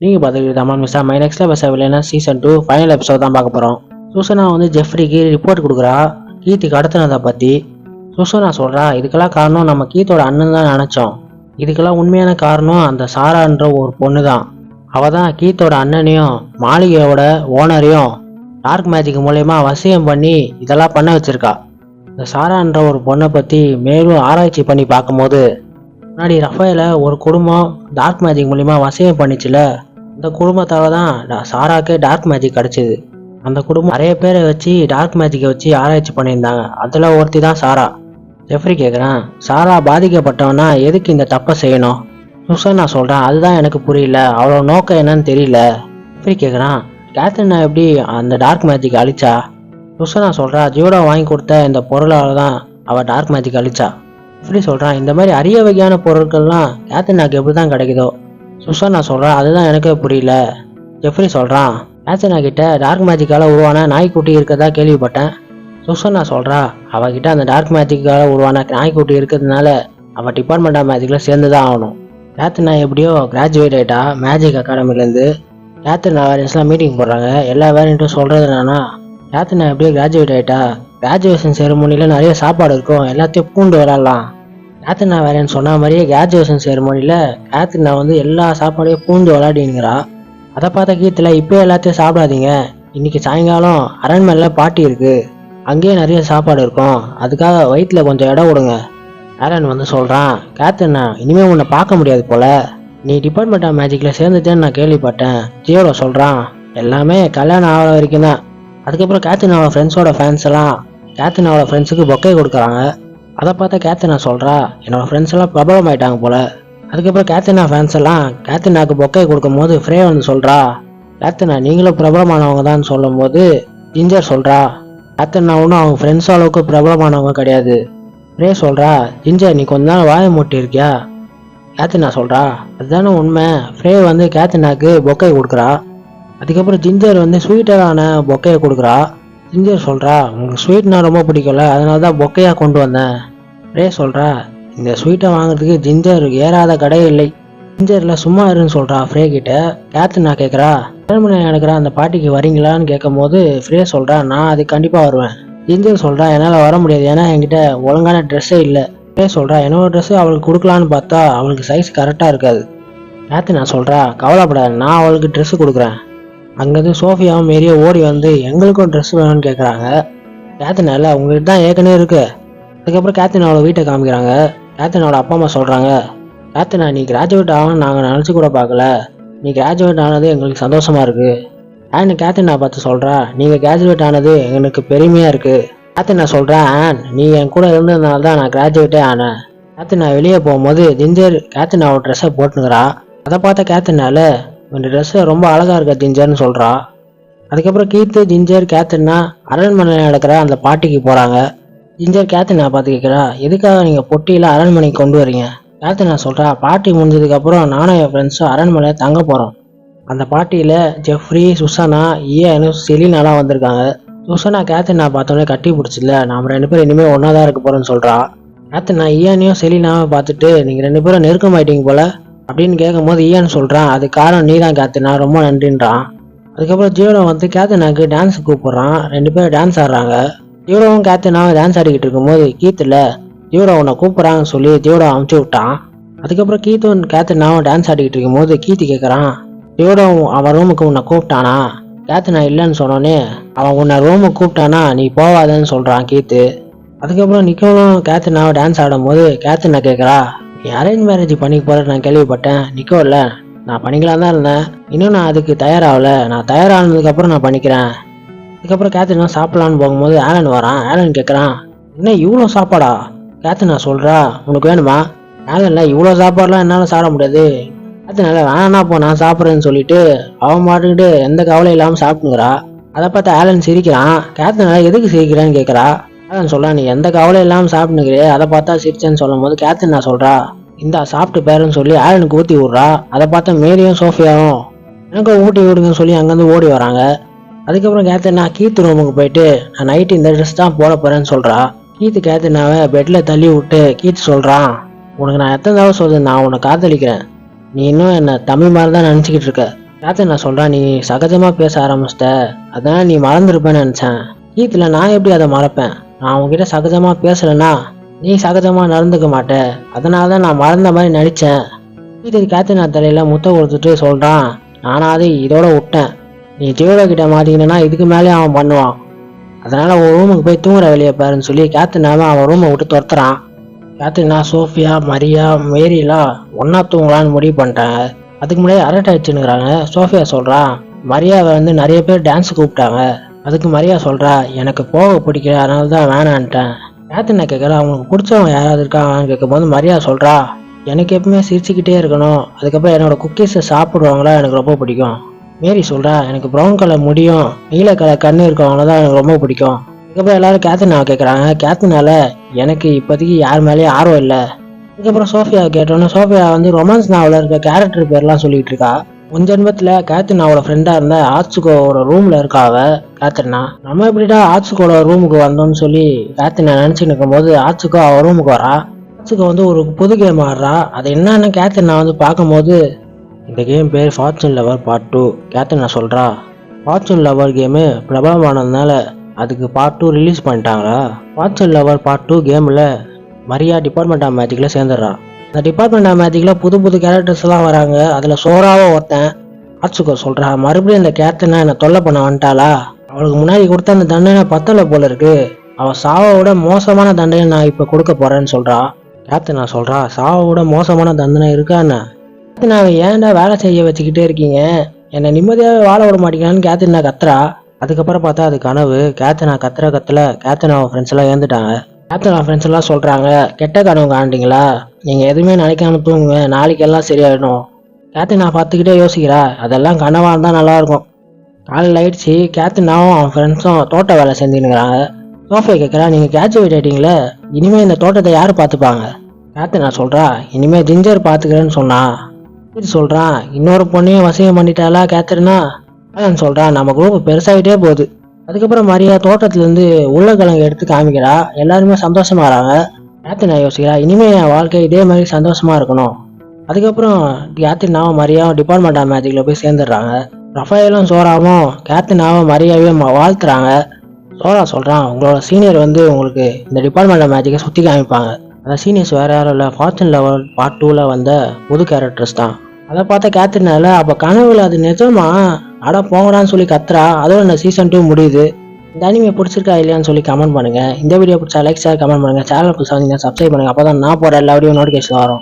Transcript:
நீங்கள் பார்த்துக்கிட்டு தமிழ் மிஸ்டா மை நெக்ஸ்ட் பசவில்லைன்னா சீசன் 2 ஃபைனல் எபிசோட் தான் பார்க்க போகிறோம். சூசனா வந்து ஜெஃப்ரிக்கு ரிப்போர்ட் கொடுக்குறா கீர்த்தி கடத்தினதை பற்றி. சூசனா சொல்கிறா இதுக்கெல்லாம் காரணம் நம்ம கீத்தோட அண்ணன் தான் நினச்சோம். இதுக்கெல்லாம் உண்மையான காரணம் அந்த சாரான்ற ஒரு பொண்ணு தான். அவள் தான் கீத்தோட அண்ணனையும் மாளிகையோட ஓனரையும் டார்க் மேஜிக் மூலயமா வசியம் பண்ணி இதெல்லாம் பண்ண வச்சிருக்கா. இந்த சாரான்ற ஒரு பொண்ணை பற்றி மேலும் ஆராய்ச்சி பண்ணி பார்க்கும்போது முன்னாடி ரஃபேல ஒரு குடும்பம் டார்க் மேஜிக் மூலிமா வசியம் பண்ணிச்சுல, அந்த குடும்பத்தால தான் சாராக்கே டார்க் மேஜிக் கிடச்சிது. அந்த குடும்பம் நிறைய பேரை வச்சு டார்க் மேஜிக்கை வச்சு ஆராய்ச்சி பண்ணியிருந்தாங்க. அதில் ஒருத்தி தான் சாரா. ஜெஃப்ரி கேட்குறான், சாரா பாதிக்கப்பட்டவனா எதுக்கு இந்த தப்பை செய்யணும்? சுசனா சொல்கிறான், அதுதான் எனக்கு புரியல, அவ்வளோ நோக்கம் என்னன்னு தெரியல. ஜெஃப்ரி கேட்குறான், கேத்ரினா எப்படி அந்த டார்க் மேஜிக் அழிச்சா? சுசனா சொல்கிறா, ஜியோடா வாங்கி கொடுத்த இந்த பொருளால் தான் அவள் டார்க் மேஜிக் அழிச்சா. ஜெஃப்ரி சொல்கிறான், இந்த மாதிரி அரிய வகையான பொருட்கள்லாம் கேத்ரினாக்கு எப்படி தான் கிடைக்குதோ? சுசனா சொல்கிறான், அதுதான் எனக்கு புரியல. ஜெஃப்ரி சொல்கிறான், கேத்ரினா கிட்ட டார்க் மேஜிக்கால் உருவான நாய்க்குட்டி இருக்கதா கேள்விப்பட்டேன். சுசனா சொல்கிறா, அவகிட்ட அந்த டார்க் மேஜிக்கால் உருவான நாய்க்குட்டி இருக்கிறதுனால அவள் டிபார்ட்மெண்ட் ஆஃப் மேஜிக்கில் சேர்ந்து தான் ஆகணும். கேத்ரினா எப்படியோ கிராஜுவேட் ஆகிட்டா மேஜிக் அகாடமிலேருந்து. கேத்ரினா வேரியன்ஸ்லாம் மீட்டிங் போடுறாங்க. எல்லா வேரியண்ட்டும் சொல்கிறது என்னன்னா, கேத்ரினா எப்படியோ கிராஜுவேட் ஆகிட்டா கிராஜுவேஷன் செரமோனியில் நிறைய சாப்பாடு இருக்கும், எல்லாத்தையும் பூண்டு விளாட்லாம். கேத்ரினா வேரியன்ட் சொன்ன மாதிரியே கிராஜுவேஷன் செரமோனியில் கேத்ரினா வந்து எல்லா சாப்பாடையும் பூண்டு விளாடிங்கிறா. அதை பார்த்த கீத்தில் இப்போ எல்லாத்தையும் சாப்பிடாதீங்க, இன்னைக்கு சாயங்காலம் அரண்மனையில் பார்ட்டி இருக்குது, அங்கேயே நிறைய சாப்பாடு இருக்கும், அதுக்காக வயிற்றில் கொஞ்சம் இடம் கொடுங்க. ஆலன் வந்து சொல்கிறான், கேத்ரினா இனிமேல் உன்னை பார்க்க முடியாது போல, நீ டிபார்ட்மெண்ட் ஆஃப் மேஜிக்கில் சேர்ந்துட்டேன்னு நான் கேள்விப்பட்டேன். ஜியோட சொல்கிறான், எல்லாமே கல்யாணம் ஆகிற வரைக்கும் தான். அதுக்கப்புறம் கேத்ரினாவோட ஃப்ரெண்ட்ஸோட ஃபேன்ஸ் எல்லாம் கேத்ரினாவோட ஃப்ரெண்ட்ஸுக்கு பொக்கே கொடுக்குறாங்க. அதை பார்த்தா கேத்ரினா சொல்கிறா, என்னோடய ஃப்ரெண்ட்ஸ் எல்லாம் பிரபலம் ஆகிட்டாங்க போல. அதுக்கப்புறம் கேத்ரினா ஃபேன்ஸ் எல்லாம் கேத்ரினாவுக்கு பொக்கே கொடுக்கும் போது ஃப்ரே வந்து சொல்கிறா, கேத்ரினா நீங்களும் பிரபலமானவங்க தான் சொல்லும் போது ஜிஞ்சர் சொல்கிறா, கேத்ரினா ஒன்றும் அவங்க ஃப்ரெண்ட்ஸ் அளவுக்கு பிரபலமானவங்க கிடையாது. ஃப்ரே சொல்கிறா, ஜிஞ்சர் நீ கொஞ்ச நாள் வாய மூட்டி இருக்கியா? கேத்ரினா சொல்கிறா, அதுதானே உண்மை. ஃப்ரே வந்து கேத்ரினாவுக்கு பொக்கே கொடுக்குறா. அதுக்கப்புறம் ஜிஞ்சர் வந்து ஸ்வீட்டரான பொக்கையை கொடுக்குறா. ஜிஞ்சர் சொல்கிறா, உங்களுக்கு ஸ்வீட்னா ரொம்ப பிடிக்கல, அதனால தான் பொக்கையாக கொண்டு வந்தேன். ரே சொல்கிறா, இந்த ஸ்வீட்டை வாங்குறதுக்கு ஜிஞ்சர் ஏறாத கடையே இல்லை. ஜிஞ்சரில் சும்மா இருன்னு சொல்கிறா ஃப்ரே கிட்ட. கேத்ரினா கேட்குறா, அரண்மனை நடக்கிற அந்த பாட்டிக்கு வரீங்களான்னு கேட்கும் போது ஃப்ரே சொல்கிறா, நான் அதுக்கு கண்டிப்பாக வருவேன். ஜிஞ்சர் சொல்கிறா, என்னால் வர முடியாது, ஏன்னா என்கிட்ட ஒழுங்கான ட்ரெஸ்ஸே இல்லை. ஃப்ரே சொல்கிறா, என்னோட ட்ரெஸ்ஸு அவளுக்கு கொடுக்கலான்னு பார்த்தா அவளுக்கு சைஸ் கரெக்டாக இருக்காது. கேத்ரினா சொல்கிறா, கவலைப்படாது, நான் அவளுக்கு ட்ரெஸ்ஸு கொடுக்குறேன். அங்கேருந்து சோஃபியாவும் மேரியும் ஓடி வந்து எங்களுக்கும் ட்ரெஸ் வேணும்னு கேட்குறாங்க. கேத்ரினா உங்கள்கிட்ட தான் ஏற்கனவே இருக்கு. அதுக்கப்புறம் கேத்ரினாவோட வீட்டை காமிக்கிறாங்க. கேத்ரினாவோட அப்பா அம்மா சொல்கிறாங்க, கேத்ரினா நீ கிராஜுவேட் ஆகணும்னு நாங்கள் நினச்சி கூட பார்க்கல, நீ கிராஜுவேட் ஆனது எங்களுக்கு சந்தோஷமாக இருக்குது. ஆன் கேத்ரினா பார்த்து சொல்கிறா, நீங்கள் கிராஜுவேட் ஆனது எங்களுக்கு பெருமையாக இருக்குது. கேத்ரினா சொல்கிறா, ஆன் நீ என் கூட இருந்ததுனால தான் நான் கிராஜுவேட்டே ஆனேன். கேத்ரினா வெளியே போகும்போது ஜிஞ்சர் கேத்ரினாவோட ட்ரெஸ்ஸை போட்டுனுக்கிறா. அதை பார்த்த கேத்ரினால, இந்த ட்ரெஸ்ஸு ரொம்ப அழகாக இருக்க ஜிஞ்சர்னு சொல்கிறா. அதுக்கப்புறம் கீத்து ஜிஞ்சர் கேத்ரினா அரண்மனையில் நடக்கிற அந்த பாட்டிக்கு போகிறாங்க. ஜிஞ்சர் கேத்ரினா பார்த்து கேட்குறா, எதுக்காக நீங்கள் பொட்டியில் அரண்மனைக்கு கொண்டு வரீங்க? கேத்ரினா சொல்கிறா, பார்ட்டி முடிஞ்சதுக்கப்புறம் நானும் என் ஃப்ரெண்ட்ஸும் அரண்மனையில் தங்க போகிறோம். அந்த பார்ட்டியில் ஜெஃப்ரி, சுசனா, ஈயனு, செலினாலாம் வந்திருக்காங்க. சுசனா கேத்ரினா பார்த்தோன்னே கட்டி பிடிச்சில, நாம் 2 பேரும் இனிமேல் ஒன்றா தான் இருக்க போகிறோன்னு சொல்கிறா. கேத்ரினா ஈயனையும் செலினாவை பார்த்துட்டு, நீங்கள் 2 பேரும் நெருக்கமாயிட்டீங்க போல அப்படின்னு கேட்கும் போது ஈயான்னு சொல்கிறான், அது காரணம் நீ தான் கேத்ரினா, ரொம்ப நன்றின்றான். அதுக்கப்புறம் ஜியோடா வந்து கேத்ரினாக்கு டான்ஸ் கூப்பிட்றான். 2 பேரும் டான்ஸ் ஆடுறாங்க. ஜியோடாவும் கேத்ரினாவும் டான்ஸ் ஆடிக்கிட்டு இருக்கும்போது கீத்தில் ஜியோடா உன்னை கூப்பிட்றாங்கன்னு சொல்லி ஜியோடா அமுச்சு விட்டான். அதுக்கப்புறம் கீத்தும் கேத்ரினாவும் டான்ஸ் ஆடிக்கிட்டு இருக்கும்போது கீத்து கேட்குறான், ஜியோடாவும் அவன் ரூமுக்கு உன்னை கூப்பிட்டானா? கேத்ரினா இல்லைன்னு சொன்னோன்னே, அவன் உன்னை ரூமுக்கு கூப்பிட்டானா நீ போவாதன்னு சொல்கிறான் கீத்து. அதுக்கப்புறம் நிக்கோலும் கேத்ரினாவை டான்ஸ் ஆடும் போது கேத்ரினா கேட்குறா, நீ அரேஞ்ச் மேரேஜ் பண்ணிக்க போகிற நான் கேள்விப்பட்டேன். நிக்கோ இல்லை, நான் பண்ணிக்கலாம் தான் இருந்தேன், இன்னும் நான் அதுக்கு தயாராகல, நான் தயாரானதுக்கப்புறம் நான் பண்ணிக்கிறேன். அதுக்கப்புறம் கேத்ரினா சாப்பிட்லான்னு போகும்போது ஆலன் வரான். ஆலன் கேட்குறான், என்ன இவ்வளோ சாப்பாடா? கேத்ரினா சொல்கிறா, உனக்கு வேணுமா? ஆலன்ல இவ்வளோ சாப்பாடுலாம் என்னால் சாப்பிட முடியாது. கேத்ரினால வேணா போ நான் சாப்பிட்றேன்னு சொல்லிட்டு அவன் மாட்டுக்கிட்டு எந்த கவலையும் இல்லாமல் சாப்பிட்டுங்கிறா. அதை பார்த்து ஆலன் சிரிக்கிறான். கேத்ரினால எதுக்கு சிரிக்கிறான்னு கேட்குறா. ஆலன் சொல்கிறா, நீ எந்த கவலையும் இல்லாமல் சாப்பிட்டுக்கிறே, அதை பார்த்தா சிரிச்சேன்னு சொல்லும் போது கேத்ரினா சொல்கிறா, இந்தா சாப்பிட்டு பேருன்னு சொல்லி ஆலனுக்கு ஊற்றி விட்றா. அதை பார்த்தா மேரியும் சோஃபியாவும் எனக்கும் ஊட்டி விடுங்கன்னு சொல்லி அங்கேருந்து ஓடி வராங்க. அதுக்கப்புறம் கேத்ரினா கீத்து ரூமுக்கு போயிட்டு, நான் நைட்டு இந்த ட்ரெஸ் தான் போட போகிறேன்னு சொல்கிறா. கீத்து கேத்ரினாவை பெட்டில் தள்ளி விட்டு கீத்து சொல்கிறான், உனக்கு நான் எத்தனை தடவை சொல்லுது, நான் உன்னை காதலிக்கிறேன், நீ இன்னும் என்னை தமிழ் மாதிரி தான் நினச்சிக்கிட்டு இருக்க. கேத்தரின் நான் சொல்கிறேன், நீ சகஜமாக பேச ஆரம்பிச்சிட்ட, அதனால் நீ மறந்துருப்பேன்னு நினச்சேன். கீத்தில் நான் எப்படி அதை மறப்பேன்? நான் உங்ககிட்ட சகஜமாக பேசலைன்னா நீ சகஜமாக நடந்துக்க மாட்ட, அதனால தான் நான் மறந்த மாதிரி நடித்தேன். கீத்து கேத்தரின் தலையில் முத்த கொடுத்துட்டு சொல்கிறான், நானாவது இதோட விட்டேன், நீ ஜீவோ கிட்ட மாட்டிக்கினா இதுக்கு மேலே அவன் பண்ணுவான், அதனால் ஒரு ரூமுக்கு போய் தூங்குற வெளியே பாருன்னு சொல்லி கேத்தரினாவை அவன் ரூமை விட்டு துரத்துறான். கேத்தரினா சோஃபியா மரியா மேரிலாம் ஒன்றா தூங்கலான்னு முடிவு பண்ணிட்டாங்க. அதுக்கு முன்னாடி அரட்டை அடிச்சுன்னுக்குறாங்க. சோஃபியா சொல்கிறா, மரியாவை வந்து நிறைய பேர் டான்ஸுக்கு கூப்பிட்டாங்க. அதுக்கு மரியா சொல்கிறா, எனக்கு போக பிடிக்கல, அதனால தான் வேணான்ட்டேன். கேத்தரினா கேட்குறா, அவங்களுக்கு பிடிச்சவங்க யாராவது இருக்காங்கன்னு கேட்கும்போது மரியா சொல்கிறா, எனக்கு எப்பவுமே சிரிச்சுக்கிட்டே இருக்கணும், அதுக்கப்புறம் என்னோட குக்கீஸை சாப்பிடுவாங்களா எனக்கு ரொம்ப பிடிக்கும். மேரி சொல்கிறா, எனக்கு ப்ரௌன் கலர் முடியும் நீல கலர் கண்ணு இருக்கவங்கள தான் எனக்கு ரொம்ப பிடிக்கும். அதுக்கப்புறம் எல்லாரும் கேத்தரினாவை கேட்குறாங்க. கேத்தரினால எனக்கு இப்போதைக்கு யார் மேலேயும் ஆர்வம் இல்லை. அதுக்கப்புறம் சோஃபியா கேட்டோன்னே சோஃபியா வந்து ரொமான்ஸ் நாவலில் இருக்க கேரக்டர் பேர்லாம் சொல்லிட்டு இருக்கா. ஜென்மத்தில் கேத்தரினாவோட ஃப்ரெண்டாக இருந்த ஆட்சுகோவோட ரூமில் இருக்காவ. கேத்தரினா நம்ம எப்படிடா ஆட்சுகோட ரூமுக்கு வந்தோம்னு சொல்லி கேத்தரினா நினச்சிட்டு இருக்கும்போது ஆட்சுகோ அவள் ரூமுக்கு வரா. ஆட்சுகோ வந்து ஒரு புது கேம் ஆடுறா. அது என்னன்னு கேத்தரினா வந்து பார்க்கும்போது, இந்த கேம் பேர் ஃபார்ச்சூன் லவர் பார்ட் 2. கேத்தரினா சொல்கிறா, ஃபார்ச்சூன் லவர் கேமு பிரபலமானதுனால அதுக்கு பார்ட் 2 ரிலீஸ் பண்ணிட்டாங்களா? ஃபார்ச்சூன் லவர் பார்ட் 2 கேமில் மரியா டிபார்ட்மெண்ட் ஆஃப் மேஜிக்கில் சேர்ந்துடுறா. அந்த டிபார்ட்மெண்ட் ஆஃப் மேஜிக்கில் புது புது கேரக்டர்ஸ் எல்லாம் வராங்க. அதில் சோறாவோ ஒருத்தன். ஆட்சுகோ சொல்கிறா, மறுபடியும் இந்த கேத்தரினா என்னை தொல்லை பண்ண வந்துட்டாளா? அவளுக்கு முன்னாடி கொடுத்த அந்த தண்டனை பத்தலை போல இருக்கு, அவள் சாவை விட மோசமான தண்டனை நான் இப்போ கொடுக்க போகிறேன்னு சொல்கிறா. கேத்தரினா சொல்கிறா, சாவை விட மோசமான தண்டனை இருக்கான்னு? கேத்தரினாவை ஏன்டா வேலை செய்ய வச்சுக்கிட்டே இருக்கீங்க, என்னை நிம்மதியாகவே வாழ விட மாட்டேங்கிறான்னு கேத்தரினா கத்துறா. அதுக்கப்புறம் பார்த்தா அது கனவு. கேத்தரினா கத்துல கேத்தரினாவை ஃப்ரெண்ட்ஸ் எல்லாம் ஏந்துட்டாங்க. கேத்தரினா ஃப்ரெண்ட்ஸ் எல்லாம் சொல்கிறாங்க, கெட்ட கனவு காண்டிங்களா, நீங்கள் எதுவுமே நினைக்காம தூங்குங்க, நாளைக்கு எல்லாம் சரியாயிடும். கேத்தரினா பார்த்துக்கிட்டே யோசிக்கிறா, அதெல்லாம் கனவாக இருந்தால் நல்லாயிருக்கும். காலையில் ஆயிடுச்சு. கேத்தரினாவும் அவன் ஃப்ரெண்ட்ஸும் தோட்ட வேலை செஞ்சுன்னுக்குறாங்க. சோஃபியா கேட்குறா, நீங்கள் கிராஜுவேட் ஆகிட்டீங்களே, இனிமேல் இந்த தோட்டத்தை யார் பார்த்துப்பாங்க? கேத்தரினா சொல்கிறா, இனிமேல் ஜிஞ்சர் பார்த்துக்கிறேன்னு சொன்னா. இது சொல்கிறான், இன்னொரு பொண்ணையும் வசியம் பண்ணிட்டாளா கேத்தரினா? அதான் சொல்கிறான், நம்ம குரூப் பெருசாகிட்டே போகுது. அதுக்கப்புறம் மரியா தோட்டத்துலேருந்து உருளைக்கிழங்கு எடுத்து காமிக்கிறா. எல்லாருமே சந்தோஷமா வராங்க. கேத்தரினா யோசிக்கிறா, இனிமேல் என் வாழ்க்கை இதே மாதிரி சந்தோஷமா இருக்கணும். அதுக்கப்புறம் கேத்தரினாவும் மரியாவும் டிபார்ட்மெண்ட் ஆஃப் மேஜிக்கில் போய் சேர்ந்துடுறாங்க. ரஃபேலும் சோராவும் கேத்தரினாவும் மரியாவையும் வாழ்த்துறாங்க. சோரா சொல்கிறான், உங்களோட சீனியர் வந்து உங்களுக்கு இந்த டிபார்ட்மெண்ட் ஆஃப் மேஜிக்கை சுற்றி காமிப்பாங்க. அந்த சீனியர்ஸ் வேறு யாரும் இல்லை, ஃபார்ச்சூன் லவர் பார்ட் 2ல் வந்த புது கேரக்டர்ஸ் தான். அதை பார்த்தா கேத்தரினால, அப்போ கனவுல அது நிஜமா அட போங்கடான்னு சொல்லி கத்துறா. அதோட இந்த சீசன் 2 முடியுது. இந்த அனிமே பிடிச்சிருக்கா இல்லையான்னு சொல்லி கமெண்ட் பண்ணுங்க. இந்த வீடியோ பிடிச்சா லைக் ஷேர் கமெண்ட் பண்ணுங்க. சேனல் புதுசாக சப்ஸ்கிரைப் பண்ணுங்க. அப்போ தான் நான் போகிற எல்லா வீடியோ நோட்டிஃபிகேஷன் வரும்.